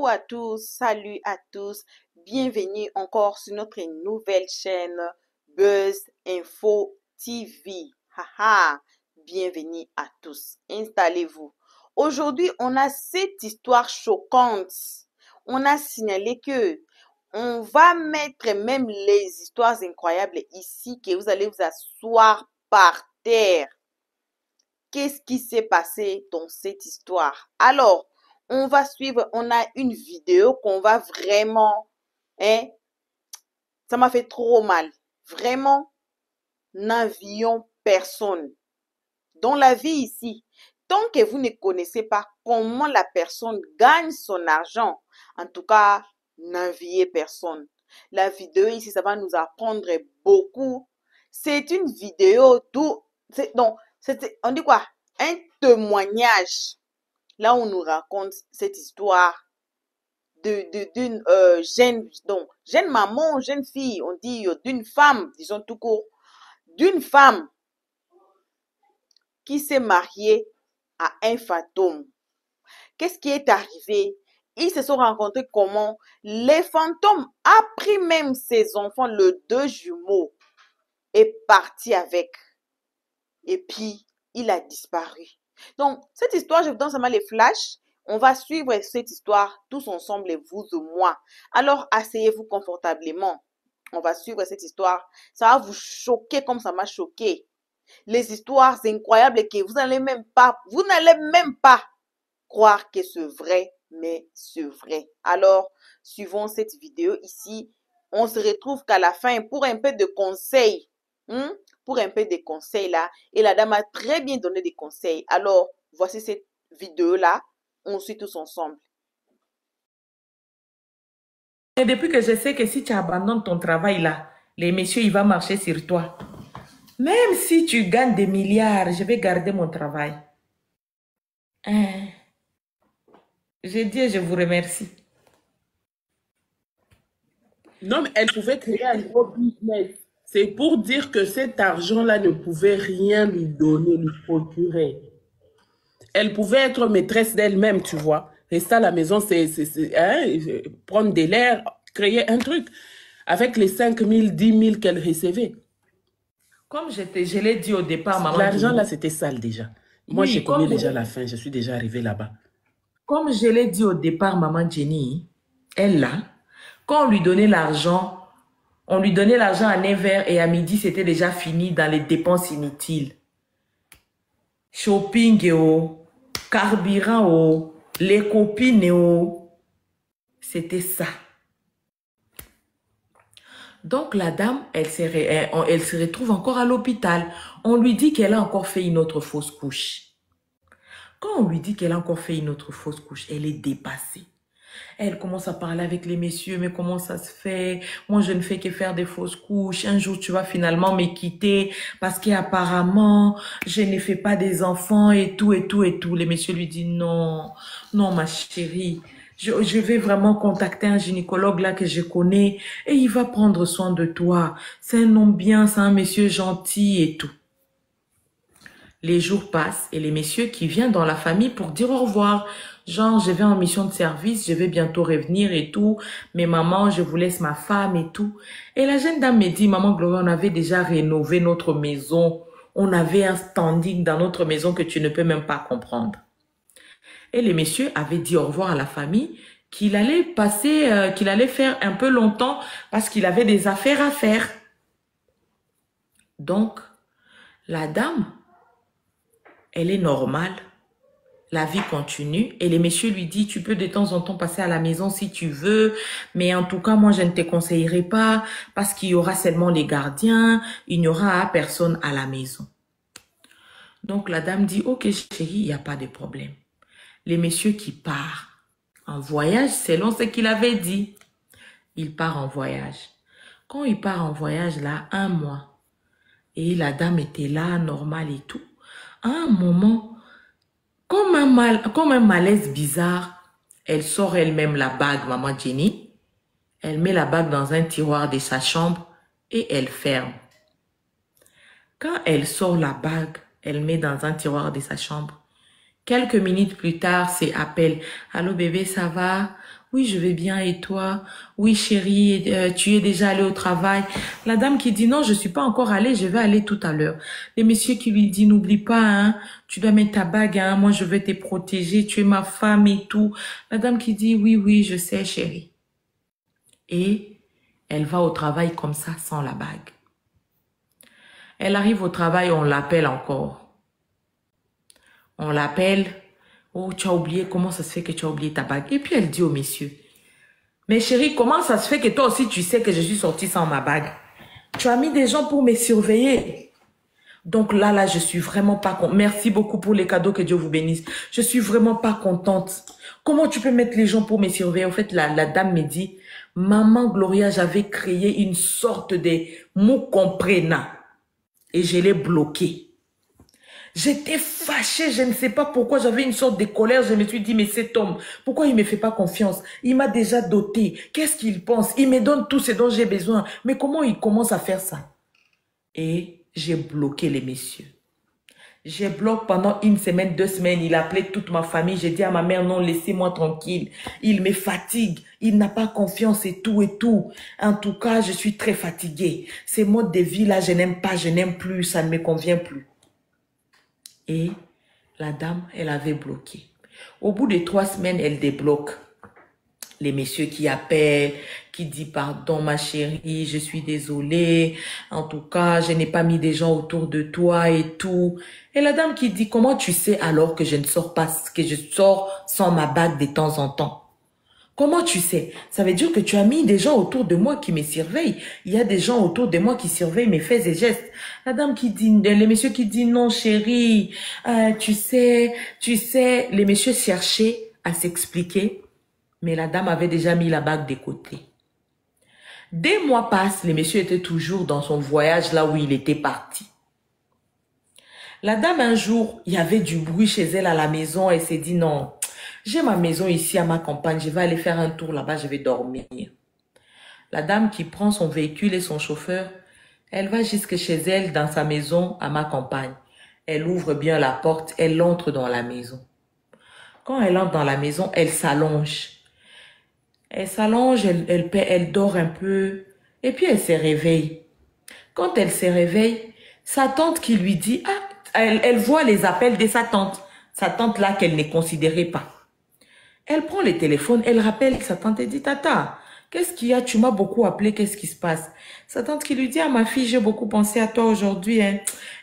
à tous, salut à tous, bienvenue encore sur notre nouvelle chaîne Buzz Info TV. Haha, bienvenue à tous, installez-vous. Aujourd'hui, on a cette histoire choquante. On a signalé que on va mettre même les histoires incroyables ici, que vous allez vous asseoir par terre. Qu'est-ce qui s'est passé dans cette histoire? Alors, on va suivre, on a une vidéo qu'on va vraiment, ça m'a fait trop mal. Vraiment, n'envions personne. Dans la vie ici, tant que vous ne connaissez pas comment la personne gagne son argent, en tout cas, n'enviez personne. La vidéo ici, ça va nous apprendre beaucoup. C'est une vidéo d'où, on dit quoi? Un témoignage. Là, on nous raconte cette histoire d'une jeune maman, jeune fille, on dit d'une femme, disons tout court, d'une femme qui s'est mariée à un fantôme. Qu'est-ce qui est arrivé? Ils se sont rencontrés comment? Les fantômes a pris même ses enfants, le deux jumeaux, est parti avec. Et puis, il a disparu. Donc, cette histoire, je vous donne seulement les flashs. On va suivre cette histoire tous ensemble, vous et moi. Alors, asseyez-vous confortablement. On va suivre cette histoire. Ça va vous choquer comme ça m'a choqué. Les histoires incroyables que vous n'allez même pas croire que c'est vrai, mais c'est vrai. Alors, suivons cette vidéo ici. On se retrouve qu'à la fin pour un peu de conseils. Pour un peu de conseils là. Et la dame a très bien donné des conseils. Alors, voici cette vidéo-là. On suit tous ensemble. Et depuis que je sais que si tu abandonnes ton travail là, les messieurs, ils vont marcher sur toi. Même si tu gagnes des milliards, je vais garder mon travail. J'ai dit et je vous remercie. Non, mais elle pouvait créer un gros business. C'est pour dire que cet argent-là ne pouvait rien lui donner, lui procurer. Elle pouvait être maîtresse d'elle-même, tu vois. Rester à la maison, prendre de l'air, créer un truc. Avec les 5 000, 10 000 qu'elle recevait. Comme je l'ai dit au départ, maman. L'argent là, c'était sale déjà. Moi, oui, j'ai connu déjà la fin. Je suis déjà arrivée là-bas. Comme je l'ai dit au départ, maman Jenny, elle là, quand on lui donnait l'argent, à 9h et à midi, c'était déjà fini dans les dépenses inutiles. Shopping, carburant, les copines, c'était ça. Donc la dame, elle se retrouve encore à l'hôpital. On lui dit qu'elle a encore fait une autre fausse couche. Quand on lui dit qu'elle a encore fait une autre fausse couche, elle est dépassée. Elle commence à parler avec les messieurs, mais comment ça se fait? Moi, je ne fais que faire des fausses couches. Un jour, tu vas finalement me quitter parce qu'apparemment, je ne fais pas des enfants et tout, et tout, et tout. Les messieurs lui disent non, non, ma chérie. Je vais vraiment contacter un gynécologue là que je connais et il va prendre soin de toi. C'est un homme bien, c'est un monsieur gentil et tout. Les jours passent et les messieurs qui viennent dans la famille pour dire au revoir. Genre, je vais en mission de service, je vais bientôt revenir et tout. Mais maman, je vous laisse ma femme et tout. Et la jeune dame me dit, maman Gloria, on avait déjà rénové notre maison. On avait un standing dans notre maison que tu ne peux même pas comprendre. Et les messieurs avaient dit au revoir à la famille qu'il allait passer, qu'il allait faire un peu longtemps parce qu'il avait des affaires à faire. Donc, la dame, elle est normale. La vie continue et les messieurs lui disent, tu peux de temps en temps passer à la maison si tu veux, mais en tout cas, moi, je ne te conseillerais pas parce qu'il y aura seulement les gardiens, il n'y aura personne à la maison. Donc, la dame dit, ok, chérie, il n'y a pas de problème. Les messieurs qui partent en voyage, selon ce qu'il avait dit, il part en voyage. Quand il part en voyage, là, 1 mois, et la dame était là, normale et tout, à un moment, comme un malaise bizarre, elle sort elle-même la bague, maman Jenny. Elle met la bague dans un tiroir de sa chambre et elle ferme. Quand elle sort la bague, elle met dans un tiroir de sa chambre. Quelques minutes plus tard, c'est appel. Allô bébé, ça va? Oui, je vais bien et toi? Oui, chérie, tu es déjà allée au travail? La dame qui dit non, je suis pas encore allée, je vais aller tout à l'heure. Le monsieur qui lui dit n'oublie pas, hein, tu dois mettre ta bague, hein, moi je vais te protéger, tu es ma femme et tout. La dame qui dit oui, oui, je sais, chérie. Et elle va au travail comme ça, sans la bague. Elle arrive au travail, on l'appelle encore. On l'appelle. Oh, tu as oublié, comment ça se fait que tu as oublié ta bague? Et puis elle dit au monsieur, mais chérie, comment ça se fait que toi aussi tu sais que je suis sortie sans ma bague? Tu as mis des gens pour me surveiller. Donc là, je suis vraiment pas contente. Merci beaucoup pour les cadeaux, que Dieu vous bénisse. Je suis vraiment pas contente. Comment tu peux mettre les gens pour me surveiller? En fait, la dame me dit, maman Gloria, j'avais créé une sorte de mou comprena et je l'ai bloqué. J'étais fâchée, je ne sais pas pourquoi, j'avais une sorte de colère. Je me suis dit, mais cet homme, pourquoi il ne me fait pas confiance? Il m'a déjà doté. Qu'est-ce qu'il pense? Il me donne tout ce dont j'ai besoin. Mais comment il commence à faire ça? Et j'ai bloqué les messieurs. J'ai bloqué pendant 1 semaine, 2 semaines. Il appelait toute ma famille. J'ai dit à ma mère, non, laissez-moi tranquille. Il me fatigue. Il n'a pas confiance et tout et tout. En tout cas, je suis très fatiguée. Ces modes de vie là, je n'aime pas, je n'aime plus, ça ne me convient plus. Et la dame, elle avait bloqué. Au bout de 3 semaines, elle débloque. Les messieurs qui appellent, qui disent pardon ma chérie, je suis désolée. En tout cas, je n'ai pas mis des gens autour de toi et tout. Et la dame qui dit, comment tu sais alors que je ne sors pas, que je sors sans ma bague de temps en temps? Comment tu sais? Ça veut dire que tu as mis des gens autour de moi qui me surveillent. Il y a des gens autour de moi qui surveillent mes faits et gestes. La dame qui dit, les messieurs qui disent non chérie, tu sais, les messieurs cherchaient à s'expliquer, mais la dame avait déjà mis la bague de côté. Des mois passent, les messieurs étaient toujours dans son voyage là où il était parti. La dame un jour, il y avait du bruit chez elle à la maison, elle s'est dit non. J'ai ma maison ici à ma campagne, je vais aller faire un tour là-bas, je vais dormir. La dame qui prend son véhicule et son chauffeur, elle va jusque chez elle dans sa maison à ma campagne. Elle ouvre bien la porte, elle entre dans la maison. Quand elle entre dans la maison, elle s'allonge. Elle s'allonge, elle dort un peu et puis elle se réveille. Quand elle se réveille, sa tante qui lui dit, elle voit les appels de sa tante là qu'elle ne considérait pas. Elle prend le téléphone, elle rappelle sa tante et dit, Tata, qu'est-ce qu'il y a? Tu m'as beaucoup appelé, qu'est-ce qui se passe? Sa tante qui lui dit, ah ma fille, j'ai beaucoup pensé à toi aujourd'hui. Hein.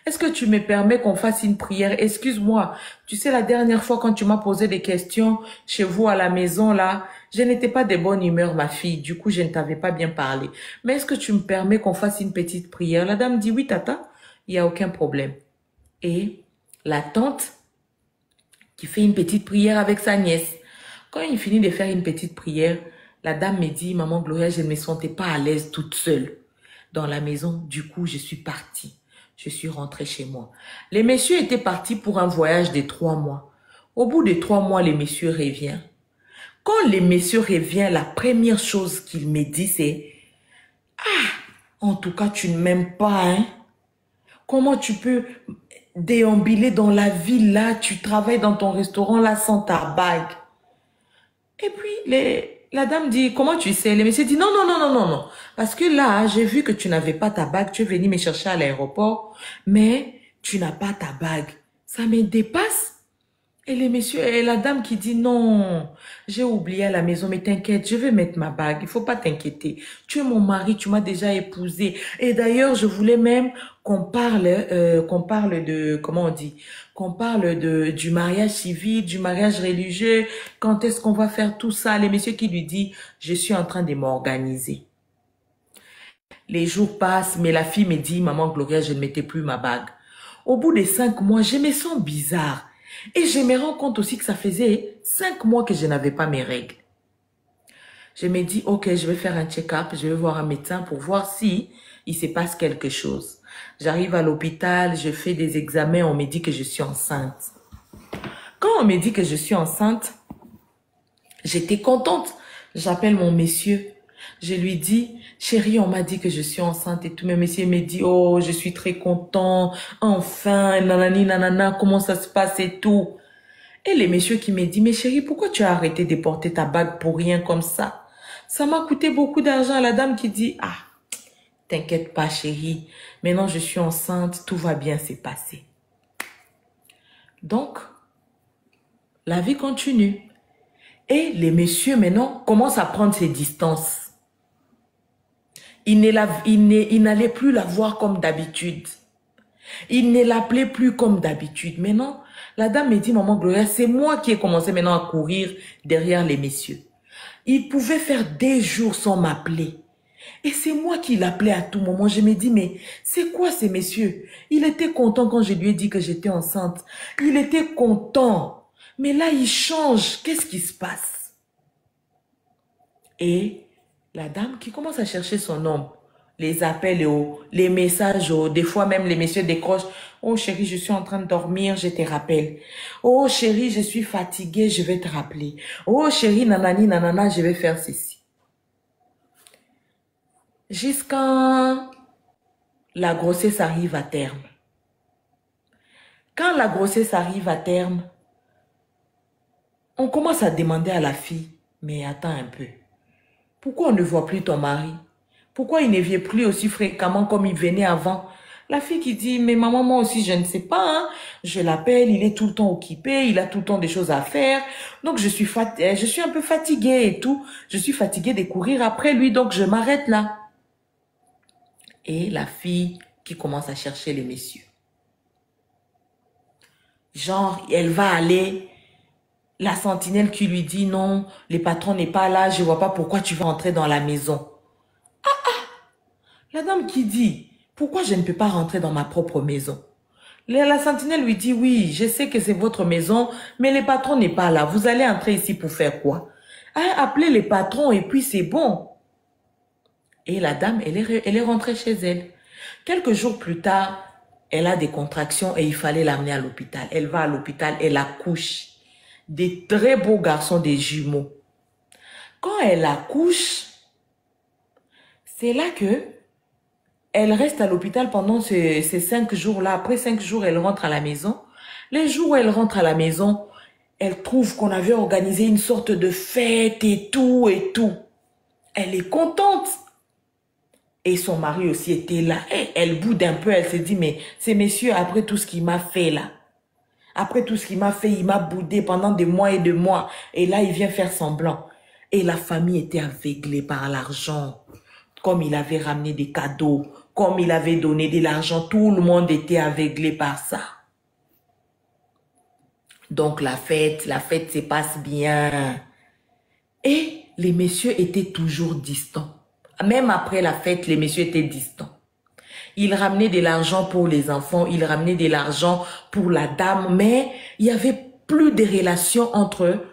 Est-ce que tu me permets qu'on fasse une prière? Excuse-moi, tu sais, la dernière fois quand tu m'as posé des questions chez vous à la maison là, je n'étais pas de bonne humeur ma fille, du coup je ne t'avais pas bien parlé. Mais est-ce que tu me permets qu'on fasse une petite prière? La dame dit, oui Tata, il n'y a aucun problème. Et la tante qui fait une petite prière avec sa nièce. Quand il finit de faire une petite prière, la dame me dit, maman Gloria, je ne me sentais pas à l'aise toute seule dans la maison. Du coup, je suis partie. Je suis rentrée chez moi. Les messieurs étaient partis pour un voyage de 3 mois. Au bout de 3 mois, les messieurs reviennent. Quand les messieurs reviennent, la première chose qu'ils me disent, c'est, en tout cas, tu ne m'aimes pas, hein? Comment tu peux déambuler dans la ville là, tu travailles dans ton restaurant là sans ta bague? Et puis, la dame dit, comment tu sais? Le monsieur dit, non, non, non, non, non, non. Parce que là, j'ai vu que tu n'avais pas ta bague. Tu es venu me chercher à l'aéroport, mais tu n'as pas ta bague. Ça me dépasse. Et le monsieur, et la dame qui dit, non, j'ai oublié à la maison, mais t'inquiète, je vais mettre ma bague. Il faut pas t'inquiéter. Tu es mon mari, tu m'as déjà épousé. Et d'ailleurs, je voulais même qu'on parle de, comment on dit? Qu'on parle du mariage civil, du mariage religieux. Quand est-ce qu'on va faire tout ça? Le monsieur qui lui dit, je suis en train de m'organiser. Les jours passent, mais la fille me dit, maman Gloria, je ne mettais plus ma bague. Au bout de 5 mois, je me sens bizarre. Et je me rends compte aussi que ça faisait 5 mois que je n'avais pas mes règles. Je me dis, ok, je vais faire un check-up, je vais voir un médecin pour voir si il se passe quelque chose. J'arrive à l'hôpital, je fais des examens, on me dit que je suis enceinte. Quand on me dit que je suis enceinte, j'étais contente. J'appelle mon monsieur. Je lui dis, chérie, on m'a dit que je suis enceinte et tout. Mais monsieur me dit, oh, je suis très content. Enfin, nanani, nanana, comment ça se passe et tout. Et les messieurs qui me disent, mais chérie, pourquoi tu as arrêté de porter ta bague pour rien comme ça? Ça m'a coûté beaucoup d'argent. La dame qui dit, ah, t'inquiète pas chérie, maintenant je suis enceinte, tout va bien se passer. Donc, la vie continue. Et les messieurs maintenant commencent à prendre ses distances. Il n'allait plus la voir comme d'habitude. Il ne l'appelait plus comme d'habitude. Maintenant, la dame me dit, maman Gloria, c'est moi qui ai commencé maintenant à courir derrière les messieurs. Il pouvait faire des jours sans m'appeler. Et c'est moi qui l'appelais à tout moment. Je me dis, mais c'est quoi ces messieurs? Il était content quand je lui ai dit que j'étais enceinte. Il était content. Mais là, il change. Qu'est-ce qui se passe? Et la dame qui commence à chercher son homme, les appels, les messages, des fois même les messieurs décrochent. Oh chérie, je suis en train de dormir, je te rappelle. Oh chérie, je suis fatiguée, je vais te rappeler. Oh chérie, nanani, nanana, je vais faire ceci. Jusqu'à la grossesse arrive à terme. Quand la grossesse arrive à terme, on commence à demander à la fille, mais attends un peu. Pourquoi on ne voit plus ton mari? Pourquoi il ne vient plus aussi fréquemment comme il venait avant? La fille qui dit, mais maman, moi aussi, je ne sais pas. Hein. Je l'appelle, il est tout le temps occupé, il a tout le temps des choses à faire. Donc, je suis un peu fatiguée et tout. Je suis fatiguée de courir après lui, donc je m'arrête là. Et la fille qui commence à chercher les messieurs. Genre, elle va aller, la sentinelle qui lui dit, non, le patron n'est pas là, je ne vois pas pourquoi tu vas entrer dans la maison. La dame qui dit, pourquoi je ne peux pas rentrer dans ma propre maison? La sentinelle lui dit, oui, je sais que c'est votre maison, mais le patron n'est pas là. Vous allez entrer ici pour faire quoi? Appelez les patrons et puis c'est bon. Et la dame, elle est rentrée chez elle. Quelques jours plus tard, elle a des contractions et il fallait l'amener à l'hôpital. Elle va à l'hôpital, elle accouche. Des très beaux garçons, des jumeaux. Quand elle accouche, c'est là que elle reste à l'hôpital pendant ces 5 jours-là. Après 5 jours, elle rentre à la maison. Les jours où elle rentre à la maison, elle trouve qu'on avait organisé une sorte de fête et tout et tout. Elle est contente. Et son mari aussi était là. Et elle boude un peu, elle se dit, mais ces messieurs, après tout ce qu'il m'a fait là, après tout ce qu'il m'a fait, il m'a boudé pendant des mois et des mois. Et là, il vient faire semblant. Et la famille était aveuglée par l'argent. Comme il avait ramené des cadeaux, comme il avait donné de l'argent, tout le monde était aveuglé par ça. Donc la fête se passe bien. Et les messieurs étaient toujours distants. Même après la fête, les messieurs étaient distants. Il ramenait de l'argent pour les enfants, il ramenait de l'argent pour la dame, mais il n'y avait plus de relation entre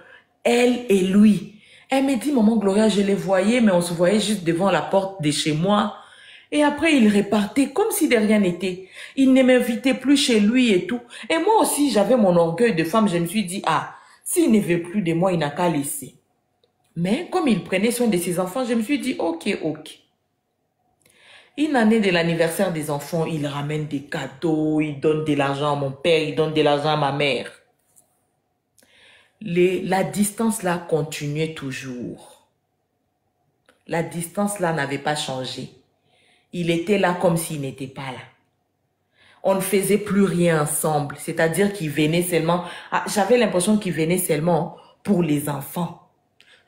elle et lui. Elle me dit, maman Gloria, je les voyais, mais on se voyait juste devant la porte de chez moi. Et après, il repartait comme si de rien n'était. Il ne m'invitait plus chez lui et tout. Et moi aussi, j'avais mon orgueil de femme. Je me suis dit, ah, s'il ne veut plus de moi, il n'a qu'à laisser. Mais comme il prenait soin de ses enfants, je me suis dit, ok. Une année de l'anniversaire des enfants, il ramène des cadeaux, il donne de l'argent à mon père, il donne de l'argent à ma mère. La distance là continuait toujours. La distance là n'avait pas changé. Il était là comme s'il n'était pas là. On ne faisait plus rien ensemble. C'est-à-dire qu'il venait seulement... j'avais l'impression qu'il venait seulement pour les enfants.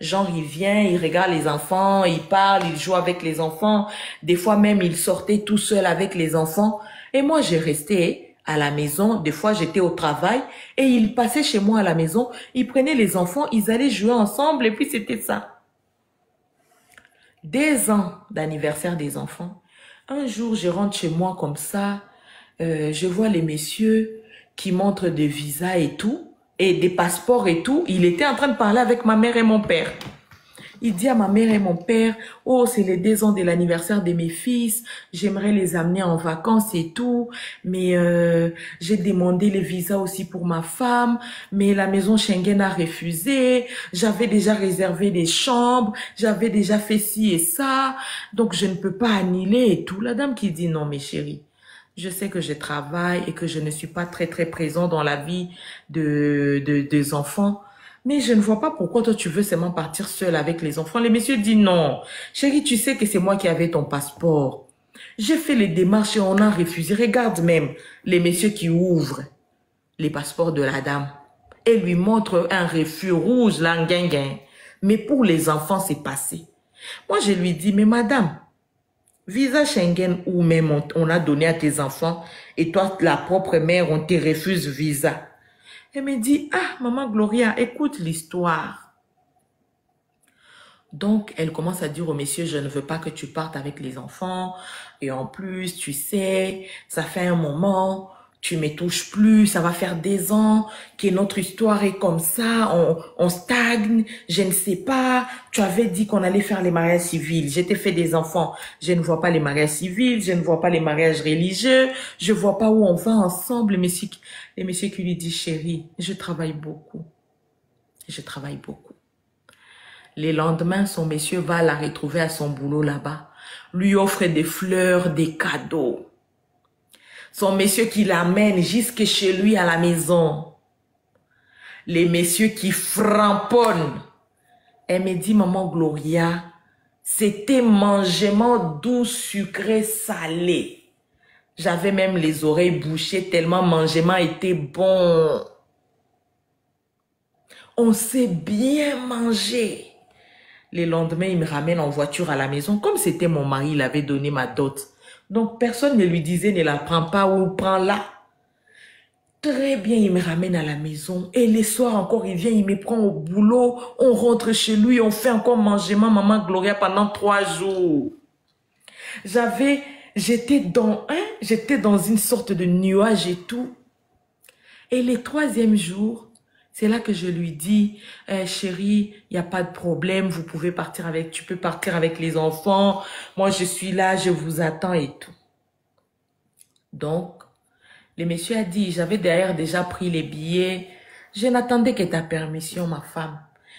Genre, il vient, il regarde les enfants, il parle, il joue avec les enfants. Des fois même, il sortait tout seul avec les enfants. Et moi, j'ai resté à la maison. Des fois, j'étais au travail et il passait chez moi à la maison. Il prenait les enfants, ils allaient jouer ensemble et puis c'était ça. 2 ans d'anniversaire des enfants. Un jour, je rentre chez moi comme ça. Je vois les messieurs qui montrent des visas et tout. Et des passeports et tout. Il était en train de parler avec ma mère et mon père. Il dit à ma mère et mon père, oh, c'est les 2 ans de l'anniversaire de mes fils, j'aimerais les amener en vacances et tout, mais j'ai demandé les visas aussi pour ma femme, mais la maison Schengen a refusé, j'avais déjà réservé des chambres, j'avais déjà fait ci et ça, donc je ne peux pas annuler et tout. La dame qui dit, non, mes chéris, Je sais que je travaille et que je ne suis pas très présent dans la vie des enfants. Mais je ne vois pas pourquoi toi tu veux seulement partir seul avec les enfants. Les messieurs disent non. Chérie, tu sais que c'est moi qui avais ton passeport. J'ai fait les démarches et on a refusé. Regarde même les messieurs qui ouvrent les passeports de la dame et lui montrent un refus rouge, là, guinguin. Mais pour les enfants, c'est passé. Moi, je lui dis, mais madame, visa Schengen ou même on a donné à tes enfants et toi, la propre mère, on te refuse visa. Elle me dit, ah, maman Gloria, écoute l'histoire. Donc, elle commence à dire au monsieur, je ne veux pas que tu partes avec les enfants. Et en plus, tu sais, ça fait un moment, tu me touches plus, ça va faire des ans que notre histoire est comme ça, on stagne, je ne sais pas. Tu avais dit qu'on allait faire les mariages civils. J'ai fait des enfants. Je ne vois pas les mariages civils, je ne vois pas les mariages religieux, je vois pas où on va ensemble. Les messieurs qui lui disent, chérie, je travaille beaucoup. Je travaille beaucoup. Les lendemains, son monsieur va la retrouver à son boulot là-bas, lui offre des fleurs, des cadeaux. Son monsieur qui l'amène jusque chez lui à la maison. Les messieurs qui framponnent. Elle me dit, maman Gloria, c'était mangement doux, sucré, salé. J'avais même les oreilles bouchées tellement mangement était bon. On s'est bien mangé. Les lendemains, il me ramène en voiture à la maison. Comme c'était mon mari, il avait donné ma dot. Donc, personne ne lui disait, ne la prends pas ou prends-la. Très bien, il me ramène à la maison. Et les soirs encore, il vient, il me prend au boulot. On rentre chez lui, on fait encore mangement maman Gloria pendant 3 jours. J'étais dans une sorte de nuage et tout. Et le 3e jour, c'est là que je lui dis, chérie, il n'y a pas de problème, tu peux partir avec les enfants. Moi, je suis là, je vous attends et tout. Donc, le monsieur a dit, j'avais d'ailleurs déjà pris les billets. Je n'attendais que ta permission, ma femme.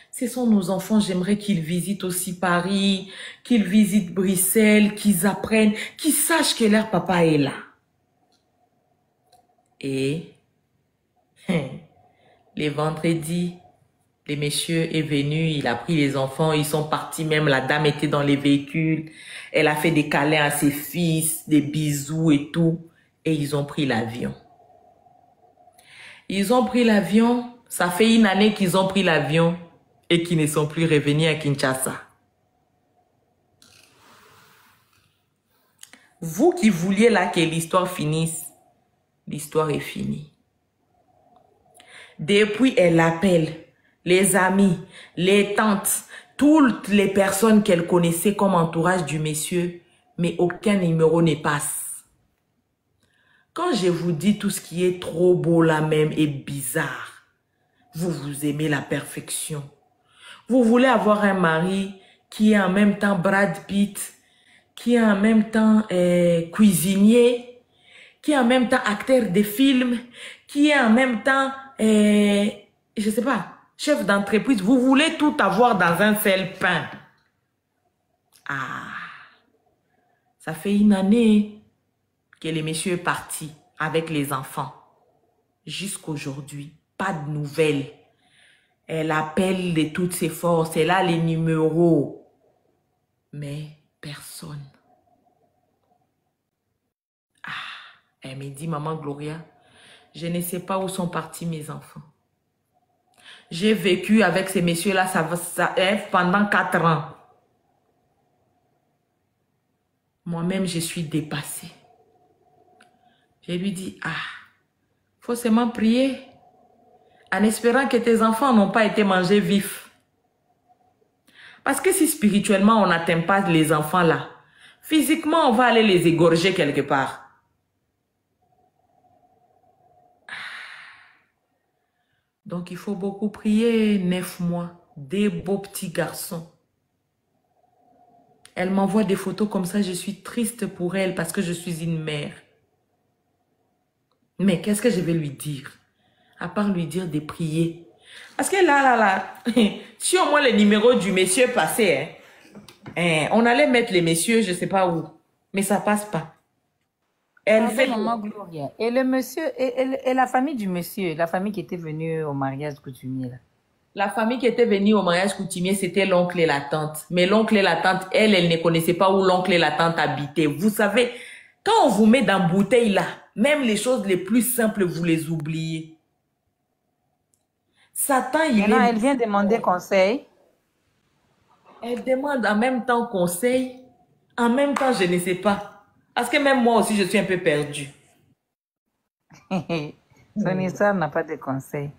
Ce sont nos enfants, j'aimerais qu'ils visitent aussi Paris, qu'ils visitent Bruxelles, qu'ils apprennent, qu'ils sachent que leur papa est là. Et les vendredis, le monsieur est venu, il a pris les enfants, ils sont partis même, la dame était dans les véhicules, elle a fait des câlins à ses fils, des bisous et tout, et ils ont pris l'avion. Ils ont pris l'avion, ça fait 1 année qu'ils ont pris l'avion et qu'ils ne sont plus revenus à Kinshasa. Vous qui vouliez là que l'histoire finisse, l'histoire est finie. Depuis, elle appelle les amis, les tantes, toutes les personnes qu'elle connaissait comme entourage du monsieur, mais aucun numéro ne passe. Quand je vous dis tout ce qui est trop beau là même et bizarre, vous aimez la perfection. Vous voulez avoir un mari qui est en même temps Brad Pitt, qui est en même temps cuisinier, qui est en même temps acteur de film, qui est en même temps, je sais pas, chef d'entreprise. Vous voulez tout avoir dans un seul pain. Ah, ça fait 1 année que le monsieur est parti avec les enfants. Jusqu'aujourd'hui, pas de nouvelles. Elle appelle de toutes ses forces, elle a les numéros. Mais personne. Ah, elle me dit, maman Gloria, je ne sais pas où sont partis mes enfants. J'ai vécu avec ces messieurs-là pendant 4 ans. Moi-même, je suis dépassée. Je lui dis, ah, faut seulement prier en espérant que tes enfants n'ont pas été mangés vifs. Parce que si spirituellement, on n'atteint pas les enfants là, physiquement, on va aller les égorger quelque part. Donc, il faut beaucoup prier. 9 mois, des beaux petits garçons. Elle m'envoie des photos comme ça, je suis triste pour elle parce que je suis une mère. Mais qu'est-ce que je vais lui dire? À part lui dire de prier. Parce que là, si au moins le numéro du monsieur passait, on allait mettre les messieurs, je ne sais pas où. Mais ça passe pas. Elle Pardon, fait... maman Gloria. Et le monsieur, et la famille du monsieur, la famille qui était venue au mariage coutumier, là. La famille qui était venue au mariage coutumier, c'était l'oncle et la tante. Mais l'oncle et la tante, elle ne connaissait pas où l'oncle et la tante habitaient. Vous savez, quand on vous met dans bouteille là, même les choses les plus simples, vous les oubliez. Satan, il Maintenant, est... elle vient demander conseil. Elle demande en même temps conseil, en même temps, je ne sais pas. Parce que même moi aussi, je suis un peu perdue. Son histoire n'a pas de conseil.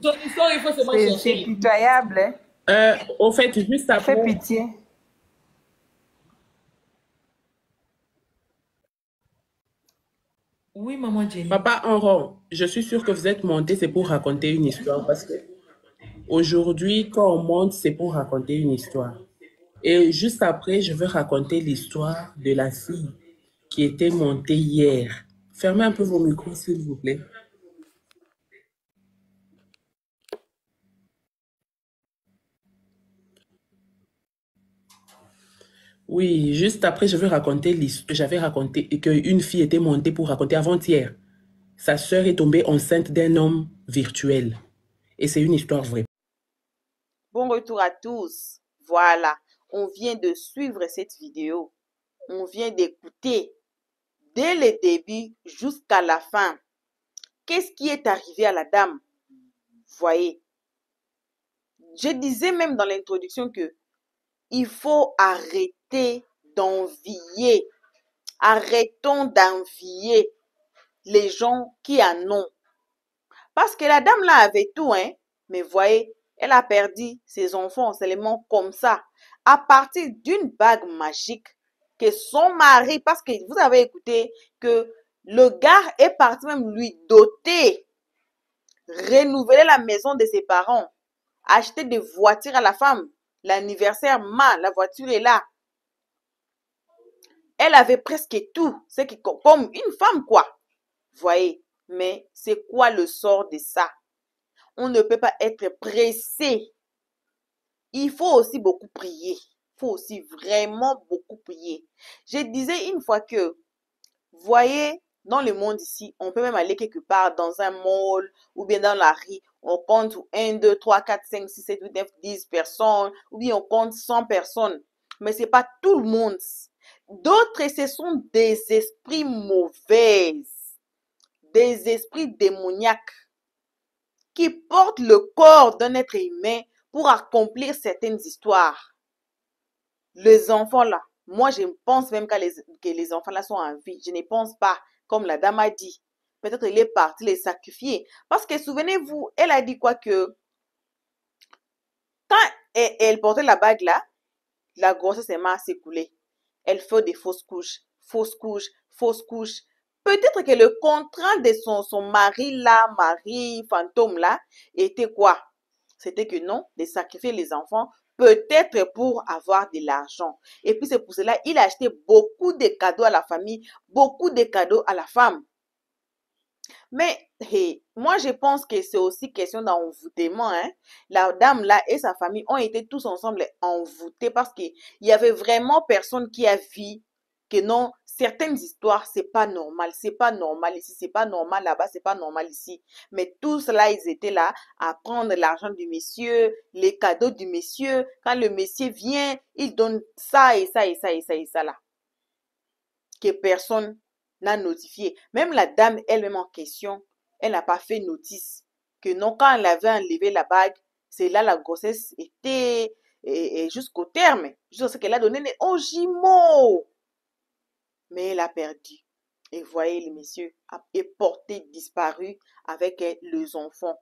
Son histoire, il faut seulement C'est chercher. pitoyable, hein? Au fait, juste Ça fait après, pitié. Oui, maman Jenny. Papa Enron, je suis sûre que vous êtes monté, c'est pour raconter une histoire. Parce que aujourd'hui, quand on monte, c'est pour raconter une histoire. Et juste après, je veux raconter l'histoire de la fille qui était montée hier. Fermez un peu vos micros, s'il vous plaît. Oui, juste après, je veux raconter l'histoire que j'avais raconté et qu'une fille était montée pour raconter avant-hier. Sa sœur est tombée enceinte d'un homme virtuel. Et c'est une histoire vraie. Bon retour à tous. Voilà, on vient de suivre cette vidéo. On vient d'écouter dès le début jusqu'à la fin. Qu'est-ce qui est arrivé à la dame? Voyez, je disais même dans l'introduction que il faut arrêter d'envier. Arrêtons d'envier les gens qui en ont. Parce que la dame là avait tout, hein. Mais voyez, elle a perdu ses enfants seulement comme ça. À partir d'une bague magique que son mari, parce que vous avez écouté que le gars est parti même lui doter, renouveler la maison de ses parents, acheter des voitures à la femme. L'anniversaire, la voiture est là. Elle avait presque tout. C'est comme une femme, quoi. Voyez, mais c'est quoi le sort de ça? On ne peut pas être pressé. Il faut aussi beaucoup prier. Il faut aussi vraiment beaucoup prier. Je disais une fois que, voyez, dans le monde ici, on peut même aller quelque part dans un mall ou bien dans la rue. On compte 1, 2, 3, 4, 5, 6, 7, 8, 9, 10 personnes ou bien on compte 100 personnes. Mais ce n'est pas tout le monde. D'autres, ce sont des esprits mauvais, des esprits démoniaques qui portent le corps d'un être humain pour accomplir certaines histoires. Les enfants là, moi je pense même que les enfants là sont en vie. Je ne pense pas, comme la dame a dit. Peut-être elle est partie les sacrifier. Parce que souvenez-vous, elle a dit quoi que quand elle portait la bague là, la grossesse m'a s'écoulée. Elle fait des fausses couches, fausses couches, fausses couches. Peut-être que le contrat de son mari là, mari fantôme là, était quoi? C'était que non, de sacrifier les enfants, peut-être pour avoir de l'argent. Et puis c'est pour cela il a acheté beaucoup de cadeaux à la famille, beaucoup de cadeaux à la femme. Mais hey, moi, je pense que c'est aussi question d'envoûtement. Hein. La dame là et sa famille ont été tous ensemble envoûtés parce qu'il y avait vraiment personne qui a vu que non, certaines histoires, c'est pas normal. C'est pas normal ici, c'est pas normal là-bas, c'est pas normal ici. Mais tous là, ils étaient là à prendre l'argent du monsieur, les cadeaux du monsieur. Quand le monsieur vient, il donne ça et ça et ça et ça et ça là. Que personne n'a notifié. Même la dame elle-même en question, elle n'a pas fait notice que non, quand elle avait enlevé la bague, c'est là la grossesse était jusqu'au terme, jusqu'à ce qu'elle a donné au jumeau. Mais elle a perdu. Et voyez, le monsieur est porté disparu avec les enfants.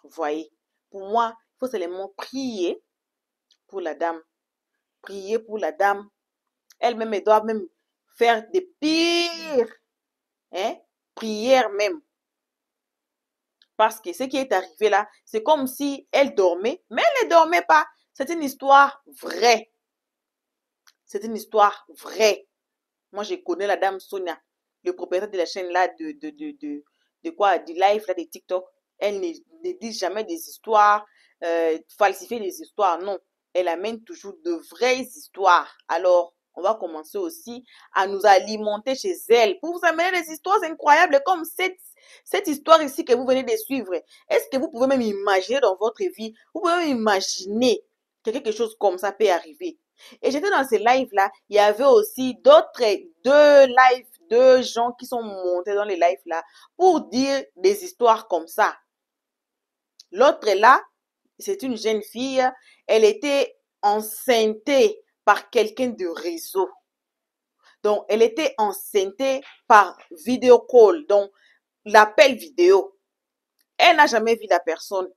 Voyez, pour moi, il faut seulement prier pour la dame. Prier pour la dame. Elle-même, elle doit même faire des pires prières même. Parce que ce qui est arrivé là, c'est comme si elle dormait, mais elle ne dormait pas. C'est une histoire vraie. C'est une histoire vraie. Moi, je connais la dame Sonia, le propriétaire de la chaîne là, de quoi, du live là, de TikTok. Elle ne dit jamais des histoires, falsifier des histoires, non. Elle amène toujours de vraies histoires. Alors, on va commencer aussi à nous alimenter chez elle pour vous amener des histoires incroyables comme cette histoire ici que vous venez de suivre. Est-ce que vous pouvez même imaginer dans votre vie, vous pouvez même imaginer que quelque chose comme ça peut arriver? Et j'étais dans ces lives-là, il y avait aussi deux gens qui sont montés dans les lives-là pour dire des histoires comme ça. L'autre là, c'est une jeune fille, elle était enceintée par quelqu'un de réseau. Donc, elle était enceintée par vidéo call, donc l'appel vidéo. Elle n'a jamais vu la personne.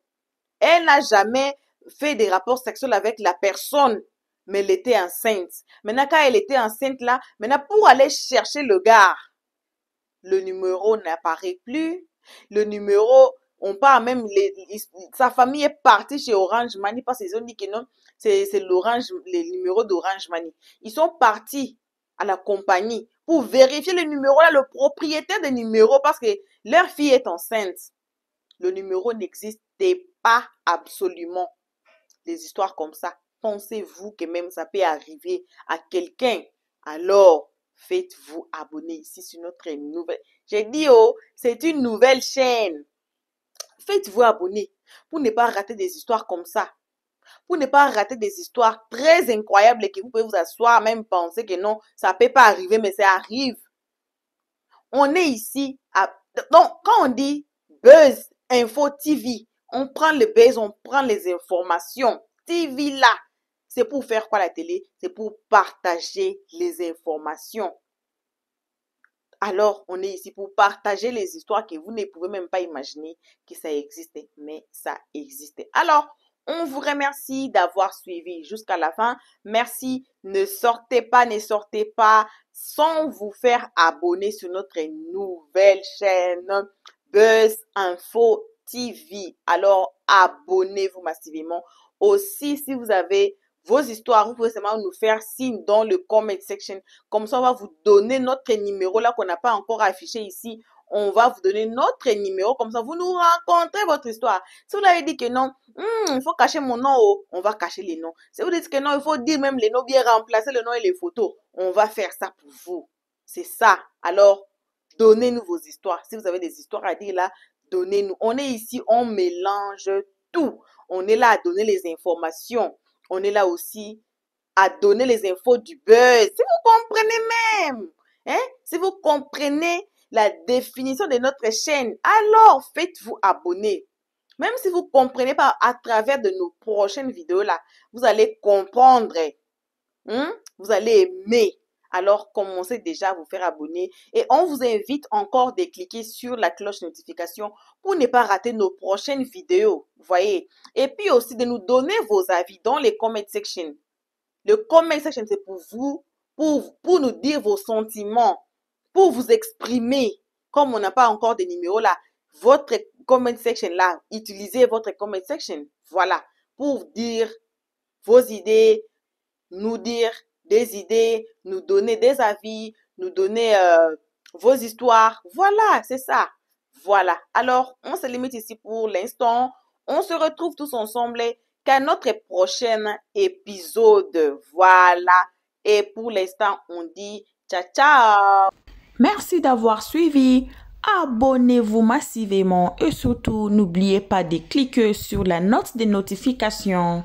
Elle n'a jamais fait des rapports sexuels avec la personne, mais elle était enceinte. Maintenant, quand elle était enceinte là, maintenant pour aller chercher le gars, le numéro n'apparaît plus. Le numéro, on parle même, sa famille est partie chez Orange Money parce qu'ils ont dit que non, c'est les numéros d'Orange Money. Ils sont partis à la compagnie pour vérifier le numéro là, le propriétaire des numéros parce que leur fille est enceinte. Le numéro n'existait pas absolument. Des histoires comme ça, pensez-vous que même ça peut arriver à quelqu'un? Alors, faites-vous abonner ici sur notre nouvelle. J'ai dit, oh, c'est une nouvelle chaîne. Faites-vous abonner pour ne pas rater des histoires comme ça. Pour ne pas rater des histoires très incroyables et que vous pouvez vous asseoir, même penser que non, ça ne peut pas arriver, mais ça arrive. On est ici. Donc, quand on dit Buzz Info TV, on prend le buzz, on prend les informations. TV là, c'est pour faire quoi la télé? C'est pour partager les informations. Alors, on est ici pour partager les histoires que vous ne pouvez même pas imaginer que ça existait, mais ça existait. Alors, on vous remercie d'avoir suivi jusqu'à la fin. Merci. Ne sortez pas sans vous faire abonner sur notre nouvelle chaîne Buzz Info TV. Alors, abonnez-vous massivement. Aussi, si vous avez vos histoires, vous pouvez seulement nous faire signe dans le comment section. Comme ça, on va vous donner notre numéro là qu'on n'a pas encore affiché ici. On va vous donner notre numéro. Comme ça, vous nous racontez votre histoire. Si vous avez dit que non, il faut cacher mon nom, on va cacher les noms. Si vous dites que non, il faut dire même les noms, bien remplacer le nom et les photos. On va faire ça pour vous. C'est ça. Alors, donnez-nous vos histoires. Si vous avez des histoires à dire là, donnez-nous. On est ici, on mélange tout. On est là à donner les informations. On est là aussi à donner les infos du buzz. Si vous comprenez même, si vous comprenez la définition de notre chaîne, alors faites-vous abonner. Même si vous ne comprenez pas à travers de nos prochaines vidéos là, vous allez comprendre. Vous allez aimer. Alors, commencez déjà à vous faire abonner et on vous invite encore de cliquer sur la cloche notification pour ne pas rater nos prochaines vidéos. Vous voyez? Et puis aussi de nous donner vos avis dans les comment section. Le comment section, c'est pour vous, pour nous dire vos sentiments, pour vous exprimer. Comme on n'a pas encore de numéros là, votre comment section là, utilisez votre comment section. Voilà. Pour dire vos idées, nous dire des idées, nous donner des avis, nous donner vos histoires. Voilà, c'est ça. Voilà. Alors, on se limite ici pour l'instant. On se retrouve tous ensemble qu'à notre prochain épisode. Voilà. Et pour l'instant, on dit ciao, ciao. Merci d'avoir suivi. Abonnez-vous massivement et surtout, n'oubliez pas de cliquer sur la note de notification.